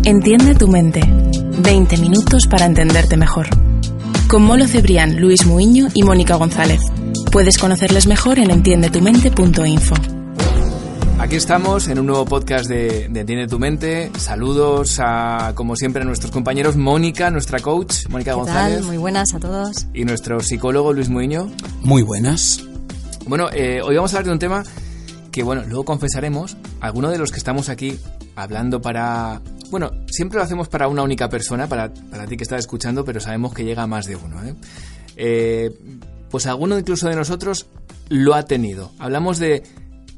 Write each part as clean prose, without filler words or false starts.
Entiende tu mente. 20 minutos para entenderte mejor. Con Molo Cebrián, Luis Muiño y Mónica González. Puedes conocerles mejor en entiendetumente.info. Aquí estamos en un nuevo podcast de Entiende tu mente. Saludos a, como siempre, a nuestros compañeros Mónica, nuestra coach, Mónica González. Muy buenas a todos. Y nuestro psicólogo Luis Muiño. Muy buenas. Bueno, hoy vamos a hablar de un tema que, luego confesaremos. Algunos de los que estamos aquí hablando siempre lo hacemos para una única persona, para ti que estás escuchando, pero sabemos que llega a más de uno, pues alguno incluso de nosotros lo ha tenido. Hablamos de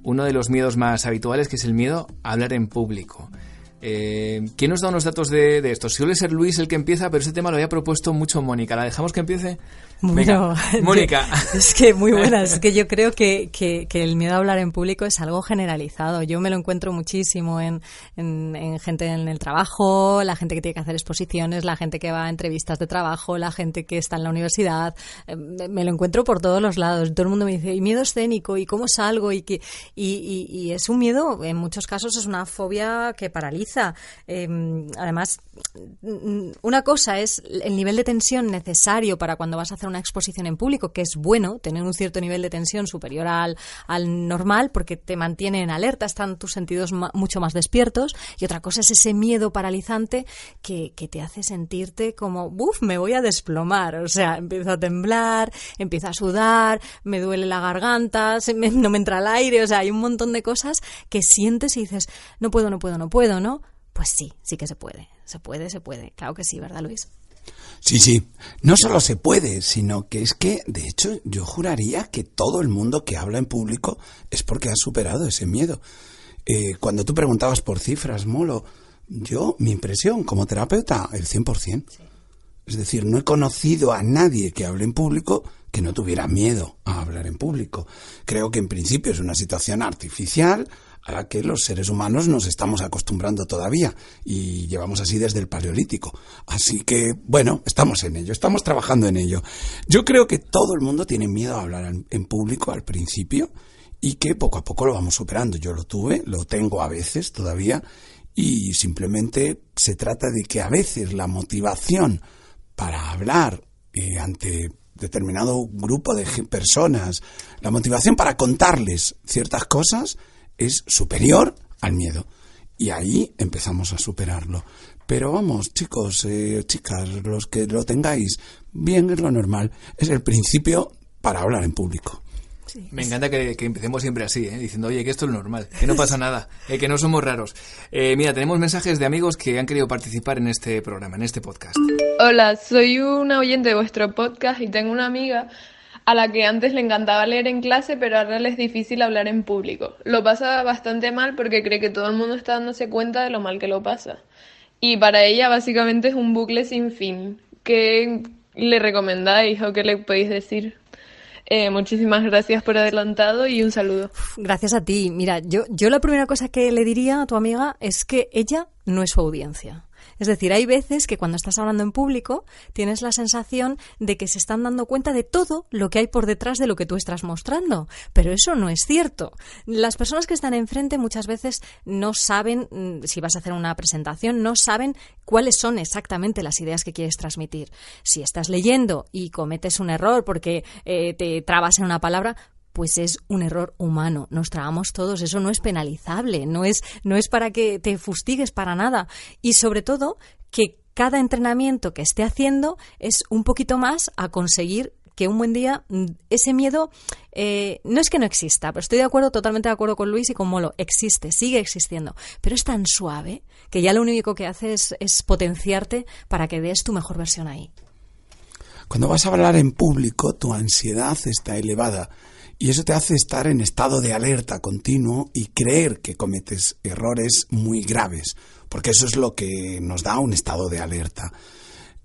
uno de los miedos más habituales, que es el miedo a hablar en público. ¿Quién nos da unos datos de esto? Suele ser Luis el que empieza, pero ese tema lo había propuesto mucho Mónica. ¿La dejamos que empiece? Bueno, venga, Mónica. Es que muy buenas. Es que yo creo que el miedo a hablar en público es algo generalizado. Yo me lo encuentro muchísimo en gente en el trabajo, la gente que tiene que hacer exposiciones, la gente que va a entrevistas de trabajo, la gente que está en la universidad. Me lo encuentro por todos los lados. Todo el mundo me dice, ¿y miedo escénico? ¿Y cómo salgo? Y es un miedo, en muchos casos es una fobia que paraliza. Además, una cosa es el nivel de tensión necesario para cuando vas a hacer una exposición en público, que es bueno tener un cierto nivel de tensión superior al normal, porque te mantiene en alerta, están tus sentidos mucho más despiertos, y otra cosa es ese miedo paralizante que te hace sentirte como, me voy a desplomar, o sea, empiezo a temblar, empiezo a sudar, me duele la garganta, no me entra el aire, o sea, hay un montón de cosas que sientes y dices, no puedo, ¿no? Pues sí que se puede, claro que sí, ¿verdad, Luis? Sí, no solo se puede, sino que es que, de hecho, yo juraría que todo el mundo que habla en público es porque ha superado ese miedo. Cuando tú preguntabas por cifras, Molo, mi impresión como terapeuta, el 100%. Sí. Es decir, no he conocido a nadie que hable en público que no tuviera miedo a hablar en público. Creo que en principio es una situación artificial a la que los seres humanos nos estamos acostumbrando todavía y llevamos así desde el Paleolítico. Así que, estamos en ello, estamos trabajando en ello. Yo creo que todo el mundo tiene miedo a hablar en público al principio y que poco a poco lo vamos superando. Yo lo tengo a veces todavía, y simplemente se trata de que a veces la motivación para hablar ante determinado grupo de personas, la motivación para contarles ciertas cosas es superior al miedo. Y ahí empezamos a superarlo. Pero vamos, chicos, chicas, los que lo tengáis, bien, es lo normal. Es el principio para hablar en público. Sí. Me encanta que empecemos siempre así, diciendo, oye, que esto es lo normal, que no pasa nada, que no somos raros. Mira, tenemos mensajes de amigos que han querido participar en este programa, en este podcast. Hola, soy una oyente de vuestro podcast y tengo una amiga a la que antes le encantaba leer en clase, pero ahora le es difícil hablar en público. Lo pasa bastante mal porque cree que todo el mundo está dándose cuenta de lo mal que lo pasa. Y para ella básicamente es un bucle sin fin. ¿Qué le recomendáis o qué le podéis decir? Muchísimas gracias por adelantado y un saludo. Gracias a ti. Mira, yo la primera cosa que le diría a tu amiga es que ella no es su audiencia. Es decir, hay veces que cuando estás hablando en público tienes la sensación de que se están dando cuenta de todo lo que hay por detrás de lo que tú estás mostrando, pero eso no es cierto. Las personas que están enfrente muchas veces no saben, si vas a hacer una presentación, no saben cuáles son exactamente las ideas que quieres transmitir. Si estás leyendo y cometes un error porque te trabas en una palabra, pues es un error humano, nos tragamos todos, eso no es penalizable, no es para que te fustigues para nada. Y sobre todo, que cada entrenamiento que esté haciendo es un poquito más a conseguir que un buen día ese miedo, no es que no exista, pero estoy totalmente de acuerdo con Luis y con Molo, existe, sigue existiendo, pero es tan suave que ya lo único que hace es potenciarte para que des tu mejor versión ahí. Cuando vas a hablar en público, tu ansiedad está elevada. Y eso te hace estar en estado de alerta continuo y creer que cometes errores muy graves, porque eso es lo que nos da un estado de alerta.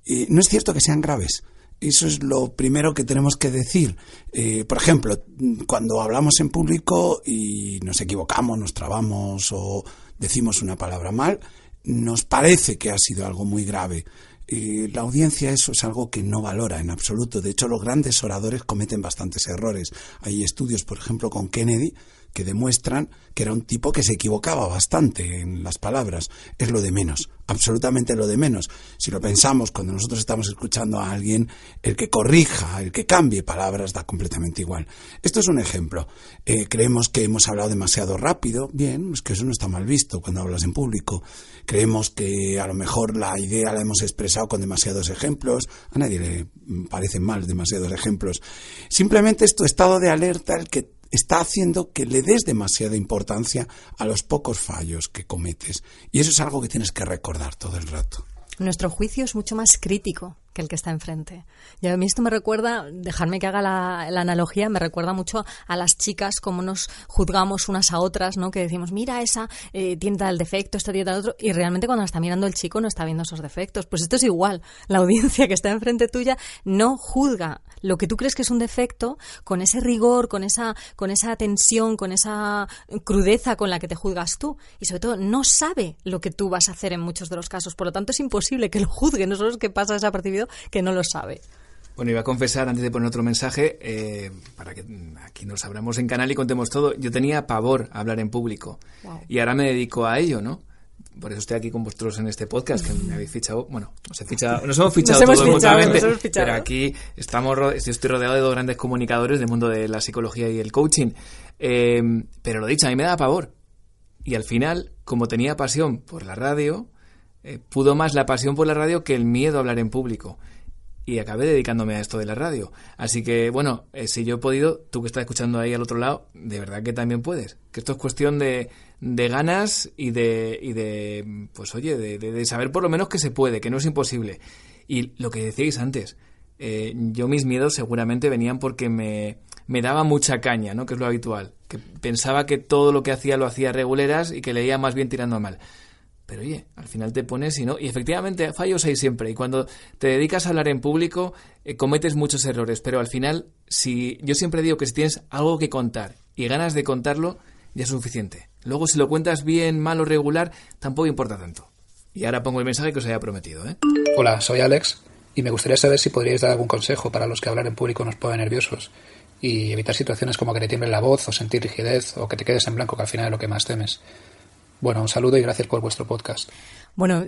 Y no es cierto que sean graves. Eso es lo primero que tenemos que decir. Por ejemplo, cuando hablamos en público y nos equivocamos, nos trabamos o decimos una palabra mal, nos parece que ha sido algo muy grave. La audiencia eso es algo que no valora en absoluto. De hecho, los grandes oradores cometen bastantes errores. Hay estudios, por ejemplo, con Kennedy, que demuestran que era un tipo que se equivocaba bastante en las palabras. Es lo de menos. absolutamente lo de menos. Si lo pensamos, cuando nosotros estamos escuchando a alguien, el que corrija, el que cambie palabras da completamente igual. Esto es un ejemplo. Creemos que hemos hablado demasiado rápido. Bien, es que eso no está mal visto cuando hablas en público. Creemos que a lo mejor la idea la hemos expresado con demasiados ejemplos. A nadie le parecen mal demasiados ejemplos. Simplemente es tu estado de alerta el que está haciendo que le des demasiada importancia a los pocos fallos que cometes. Y eso es algo que tienes que recordar todo el rato. Nuestro juicio es mucho más crítico que el que está enfrente. Y a mí esto me recuerda, dejadme que haga la analogía, me recuerda mucho a las chicas, cómo nos juzgamos unas a otras, ¿no? Que decimos, mira, esa tiene tal defecto, esta tiene tal otro, y realmente cuando la está mirando el chico no está viendo esos defectos. Pues esto es igual. La audiencia que está enfrente tuya no juzga lo que tú crees que es un defecto con ese rigor, con esa tensión, con esa crudeza con la que te juzgas tú. Y sobre todo no sabe lo que tú vas a hacer en muchos de los casos. Por lo tanto es imposible que lo juzgue. No solo es que pasa desapercibido, que no lo sabe. Bueno, iba a confesar antes de poner otro mensaje, para que aquí nos abramos en canal y contemos todo. Yo tenía pavor a hablar en público. Wow. Y ahora me dedico a ello, ¿no? Por eso estoy aquí con vosotros en este podcast, que me habéis fichado. Bueno, nos hemos fichado todos mutuamente, pero aquí estoy rodeado de dos grandes comunicadores del mundo de la psicología y el coaching. Pero lo dicho, a mí me da pavor. Y al final, como tenía pasión por la radio, pudo más la pasión por la radio que el miedo a hablar en público. Y acabé dedicándome a esto de la radio. Así que, bueno, si yo he podido, tú que estás escuchando ahí al otro lado, de verdad que también puedes. Que esto es cuestión de ganas y de pues oye, de saber por lo menos que se puede, que no es imposible. Y lo que decíais antes, yo mis miedos seguramente venían porque me daba mucha caña, ¿no? Que es lo habitual. Que pensaba que todo lo que hacía lo hacía reguleras y que leía más bien tirando a mal. Pero oye, al final te pones y no. Y efectivamente, fallos hay siempre. Y cuando te dedicas a hablar en público, cometes muchos errores. Pero al final, yo siempre digo que si tienes algo que contar y ganas de contarlo, ya es suficiente. Luego, si lo cuentas bien, mal o regular, tampoco importa tanto. Y ahora pongo el mensaje que os había prometido, ¿eh? Hola, soy Alex. Y me gustaría saber si podríais dar algún consejo para los que hablar en público nos pone nerviosos. Y evitar situaciones como que te tiemble la voz, o sentir rigidez, o que te quedes en blanco, que al final es lo que más temes. Bueno, un saludo y gracias por vuestro podcast. Bueno,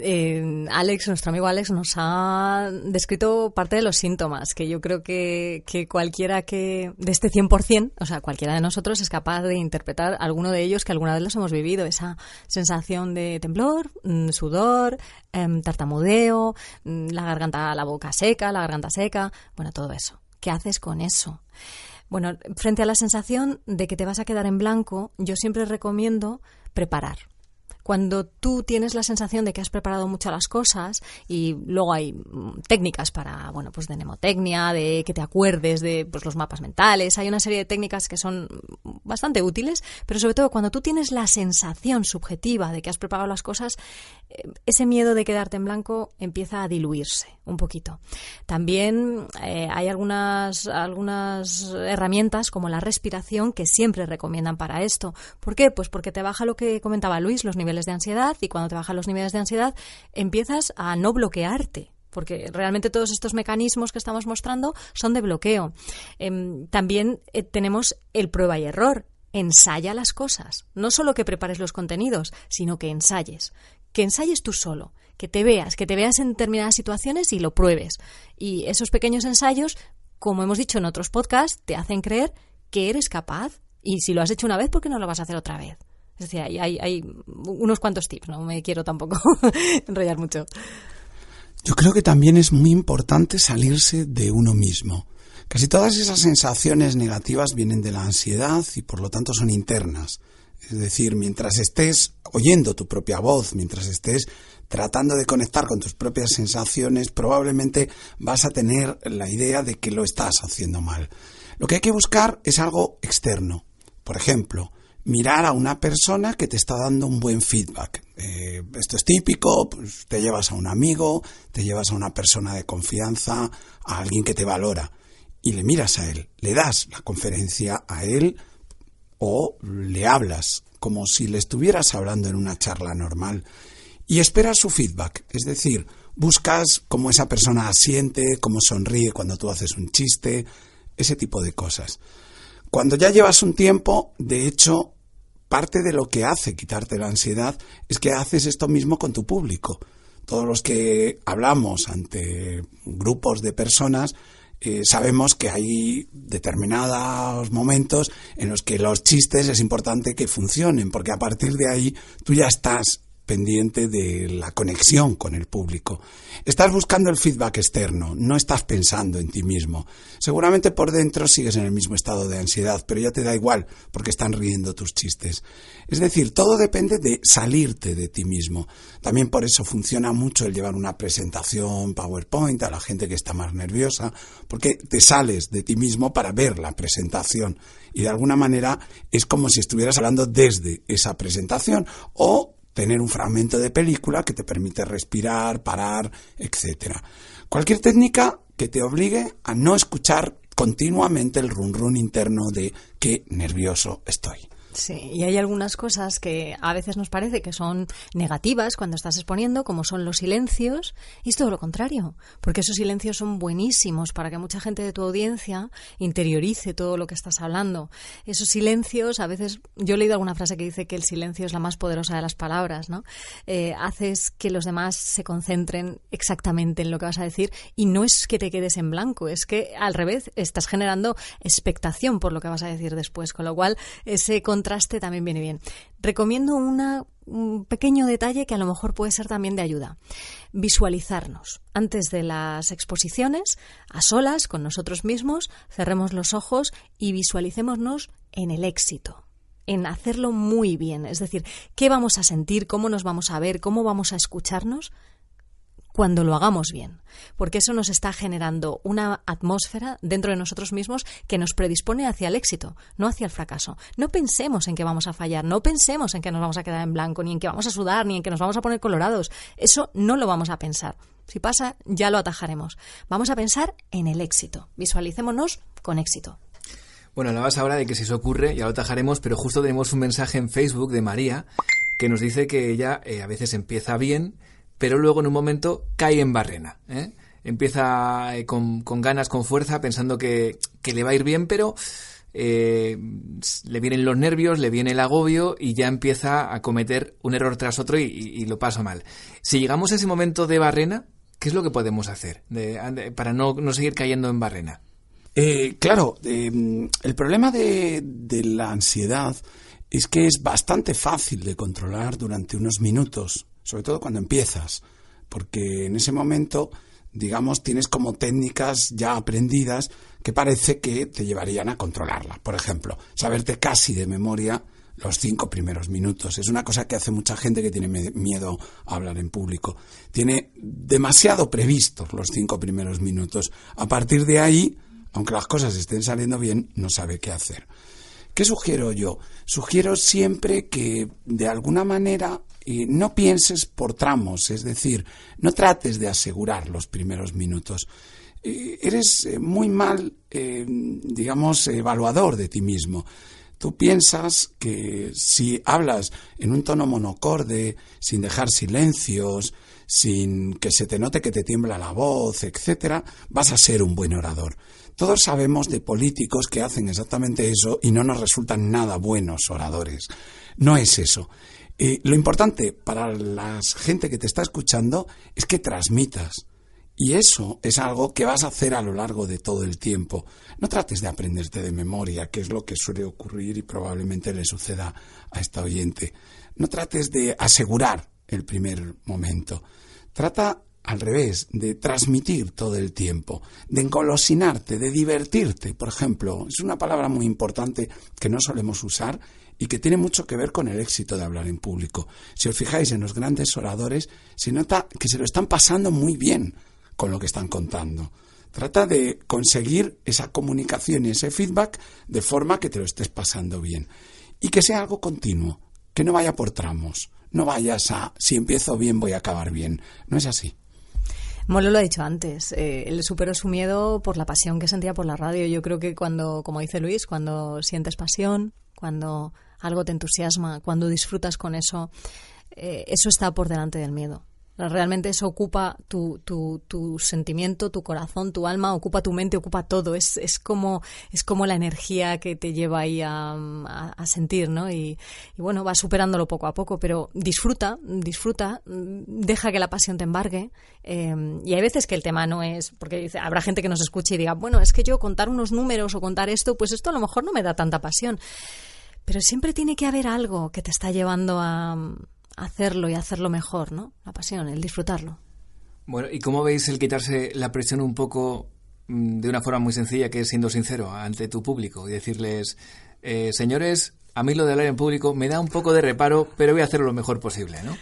Alex, nuestro amigo Alex, nos ha descrito parte de los síntomas, que yo creo que cualquiera que de este 100%, o sea, cualquiera de nosotros es capaz de interpretar alguno de ellos que alguna vez los hemos vivido. Esa sensación de temblor, sudor, tartamudeo, la boca seca, la garganta seca, bueno, todo eso. ¿Qué haces con eso? Bueno, frente a la sensación de que te vas a quedar en blanco, yo siempre recomiendo preparar. Cuando tú tienes la sensación de que has preparado mucho las cosas y luego hay técnicas para, bueno, pues de mnemotecnia, de que te acuerdes de pues los mapas mentales, hay una serie de técnicas que son bastante útiles, pero sobre todo cuando tú tienes la sensación subjetiva de que has preparado las cosas, ese miedo de quedarte en blanco empieza a diluirse un poquito. También hay algunas herramientas como la respiración que siempre recomiendan para esto. ¿Por qué? Pues porque te baja lo que comentaba Luis, los niveles de ansiedad, y cuando te bajan los niveles de ansiedad empiezas a no bloquearte, porque realmente todos estos mecanismos que estamos mostrando son de bloqueo. También tenemos el prueba y error. Ensaya las cosas. No solo que prepares los contenidos, sino que ensayes. Que ensayes tú solo. Que te veas en determinadas situaciones y lo pruebes. Y esos pequeños ensayos, como hemos dicho en otros podcasts, te hacen creer que eres capaz. Y si lo has hecho una vez, ¿por qué no lo vas a hacer otra vez? Es decir, hay unos cuantos tips, no me quiero tampoco enrollar mucho. Yo creo que también es muy importante salirse de uno mismo. Casi todas esas sensaciones negativas vienen de la ansiedad y por lo tanto son internas. Es decir, mientras estés oyendo tu propia voz, mientras estés tratando de conectar con tus propias sensaciones, probablemente vas a tener la idea de que lo estás haciendo mal. Lo que hay que buscar es algo externo. Por ejemplo, mirar a una persona que te está dando un buen feedback. Esto es típico, pues te llevas a un amigo, te llevas a una persona de confianza, a alguien que te valora, y le miras a él, le das la conferencia a él o le hablas como si le estuvieras hablando en una charla normal y esperas su feedback. Es decir, buscas cómo esa persona asiente, cómo sonríe cuando tú haces un chiste, ese tipo de cosas. Cuando ya llevas un tiempo, de hecho, parte de lo que hace quitarte la ansiedad es que haces esto mismo con tu público. Todos los que hablamos ante grupos de personas sabemos que hay determinados momentos en los que los chistes es importante que funcionen, porque a partir de ahí tú ya estás pendiente de la conexión con el público. Estás buscando el feedback externo, no estás pensando en ti mismo. Seguramente por dentro sigues en el mismo estado de ansiedad, pero ya te da igual porque están riendo tus chistes. Es decir, todo depende de salirte de ti mismo. También por eso funciona mucho el llevar una presentación PowerPoint a la gente que está más nerviosa, porque te sales de ti mismo para ver la presentación y de alguna manera es como si estuvieras hablando desde esa presentación o tener un fragmento de película que te permite respirar, parar, etc. Cualquier técnica que te obligue a no escuchar continuamente el run run interno de qué nervioso estoy. Sí, y hay algunas cosas que a veces nos parece que son negativas cuando estás exponiendo, como son los silencios, y es todo lo contrario, porque esos silencios son buenísimos para que mucha gente de tu audiencia interiorice todo lo que estás hablando. Esos silencios, a veces, yo he leído alguna frase que dice que el silencio es la más poderosa de las palabras, ¿no? Haces que los demás se concentren exactamente en lo que vas a decir y no es que te quedes en blanco, es que al revés, estás generando expectación por lo que vas a decir después, con lo cual ese contraste también viene bien. Recomiendo un pequeño detalle que a lo mejor puede ser también de ayuda. Visualizarnos. Antes de las exposiciones, a solas, con nosotros mismos, cerremos los ojos y visualicémonos en el éxito, en hacerlo muy bien. Es decir, ¿qué vamos a sentir? ¿Cómo nos vamos a ver? ¿Cómo vamos a escucharnos cuando lo hagamos bien? Porque eso nos está generando una atmósfera dentro de nosotros mismos que nos predispone hacia el éxito, no hacia el fracaso. No pensemos en que vamos a fallar, no pensemos en que nos vamos a quedar en blanco, ni en que vamos a sudar, ni en que nos vamos a poner colorados. Eso no lo vamos a pensar. Si pasa, ya lo atajaremos. Vamos a pensar en el éxito. Visualicémonos con éxito. Bueno, hablabas ahora de que si eso ocurre, ya lo atajaremos, pero justo tenemos un mensaje en Facebook de María que nos dice que ella a veces empieza bien, pero luego en un momento cae en barrena, ¿eh? Empieza con ganas, con fuerza, pensando que le va a ir bien, pero le vienen los nervios, le viene el agobio y ya empieza a cometer un error tras otro y lo pasa mal. Si llegamos a ese momento de barrena, ¿qué es lo que podemos hacer para no seguir cayendo en barrena? Claro, el problema de la ansiedad es que es bastante fácil de controlar durante unos minutos, sobre todo cuando empiezas, porque en ese momento, digamos, tienes como técnicas ya aprendidas que parece que te llevarían a controlarla. Por ejemplo, saberte casi de memoria los 5 primeros minutos. Es una cosa que hace mucha gente que tiene miedo a hablar en público. Tiene demasiado previstos los 5 primeros minutos. A partir de ahí, aunque las cosas estén saliendo bien, no sabe qué hacer. ¿Qué sugiero yo? Sugiero siempre que, de alguna manera, no pienses por tramos, es decir, no trates de asegurar los primeros minutos. Eres muy mal, evaluador de ti mismo. Tú piensas que si hablas en un tono monocorde, sin dejar silencios, sin que se te note que te tiembla la voz, etcétera, vas a ser un buen orador. Todos sabemos de políticos que hacen exactamente eso y no nos resultan nada buenos oradores. No es eso. Lo importante para la gente que te está escuchando es que transmitas. Y eso es algo que vas a hacer a lo largo de todo el tiempo. No trates de aprenderte de memoria, que es lo que suele ocurrir y probablemente le suceda a esta oyente. No trates de asegurar el primer momento. Trata al revés, de transmitir todo el tiempo, de engolosinarte, de divertirte. Por ejemplo, es una palabra muy importante que no solemos usar y que tiene mucho que ver con el éxito de hablar en público. Si os fijáis en los grandes oradores, se nota que se lo están pasando muy bien con lo que están contando. Trata de conseguir esa comunicación y ese feedback de forma que te lo estés pasando bien. Y que sea algo continuo, que no vaya por tramos. No vayas a, si empiezo bien voy a acabar bien. No es así. Molo lo ha dicho antes, él superó su miedo por la pasión que sentía por la radio. Yo creo que cuando, como dice Luis, cuando sientes pasión, cuando algo te entusiasma, cuando disfrutas con eso, eso está por delante del miedo. Realmente eso ocupa tu sentimiento, tu corazón, tu alma, ocupa tu mente, ocupa todo. Es como la energía que te lleva ahí a sentir, ¿no? Y bueno, vas superándolo poco a poco, pero disfruta, deja que la pasión te embargue. Y hay veces que el tema no es, porque habrá gente que nos escuche y diga, bueno, es que yo contar unos números o contar esto, pues esto a lo mejor no me da tanta pasión. Pero siempre tiene que haber algo que te está llevando a hacerlo y hacerlo mejor, ¿no? La pasión, el disfrutarlo. Bueno, ¿y cómo veis el quitarse la presión un poco de una forma muy sencilla, que es siendo sincero ante tu público y decirles, señores, a mí lo de hablar en público me da un poco de reparo, pero voy a hacerlo lo mejor posible, ¿no?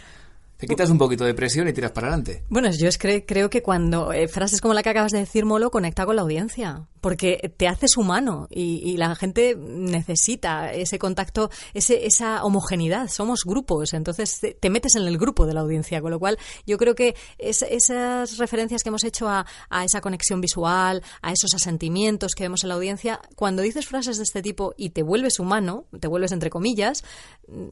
Te quitas un poquito de presión y tiras para adelante. Bueno, yo creo que cuando frases como la que acabas de decir, Molo, conecta con la audiencia, porque te haces humano y la gente necesita ese contacto, esa homogeneidad. Somos grupos, entonces te metes en el grupo de la audiencia, con lo cual yo creo que esas referencias que hemos hecho a esa conexión visual, a esos asentimientos que vemos en la audiencia, cuando dices frases de este tipo y te vuelves humano, te vuelves entre comillas,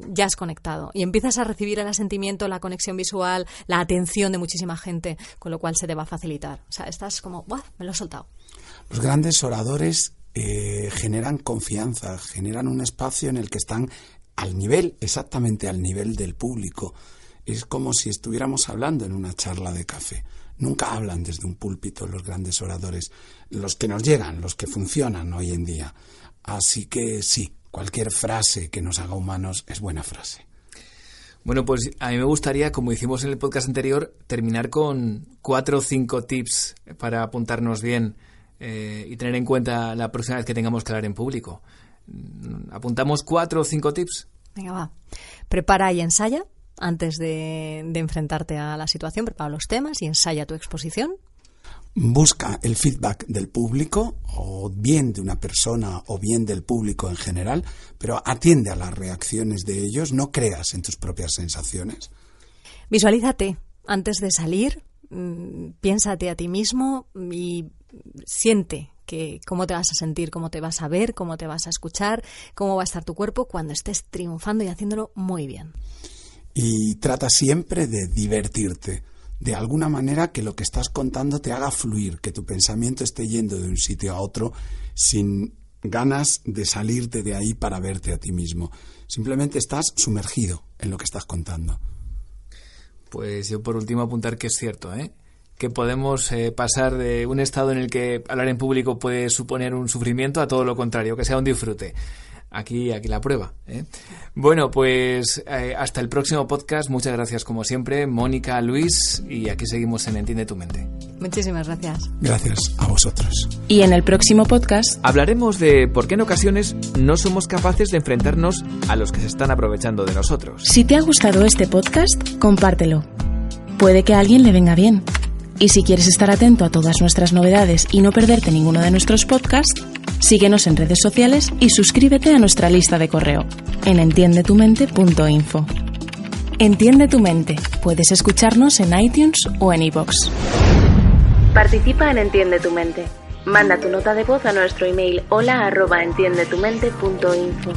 ya has conectado y empiezas a recibir el asentimiento, la conexión visual, la atención de muchísima gente, con lo cual se te va a facilitar. O sea, estás como, ¡buah! Me lo he soltado. Los grandes oradores generan confianza, generan un espacio en el que están exactamente al nivel del público. Es como si estuviéramos hablando en una charla de café. Nunca hablan desde un púlpito los grandes oradores, los que nos llegan, los que funcionan hoy en día. Así que sí, cualquier frase que nos haga humanos es buena frase. Bueno, pues a mí me gustaría, como hicimos en el podcast anterior, terminar con 4 o 5 tips para apuntarnos bien y tener en cuenta la próxima vez que tengamos que hablar en público. ¿Apuntamos 4 o 5 tips? Venga, va. Prepara y ensaya antes de enfrentarte a la situación. Prepara los temas y ensaya tu exposición. Busca el feedback del público, o bien de una persona o bien del público en general, pero atiende a las reacciones de ellos, no creas en tus propias sensaciones. Visualízate antes de salir, piénsate a ti mismo y siente cómo te vas a sentir, cómo te vas a ver, cómo te vas a escuchar, cómo va a estar tu cuerpo cuando estés triunfando y haciéndolo muy bien. Y trata siempre de divertirte. De alguna manera que lo que estás contando te haga fluir, que tu pensamiento esté yendo de un sitio a otro sin ganas de salirte de ahí para verte a ti mismo. Simplemente estás sumergido en lo que estás contando. Pues yo por último apuntar que es cierto, que podemos pasar de un estado en el que hablar en público puede suponer un sufrimiento a todo lo contrario, que sea un disfrute. Aquí la prueba. Bueno, pues hasta el próximo podcast. Muchas gracias como siempre, Mónica, Luis, y aquí seguimos en Entiende tu Mente. Muchísimas gracias. Gracias a vosotros. Y en el próximo podcast hablaremos de por qué en ocasiones no somos capaces de enfrentarnos a los que se están aprovechando de nosotros. Si te ha gustado este podcast, compártelo. Puede que a alguien le venga bien. Y si quieres estar atento a todas nuestras novedades y no perderte ninguno de nuestros podcasts, síguenos en redes sociales y suscríbete a nuestra lista de correo en entiendetumente.info. Entiende tu mente. Puedes escucharnos en iTunes o en iVoox. Participa en Entiende tu Mente. Manda tu nota de voz a nuestro email hola@entiendetumente.info.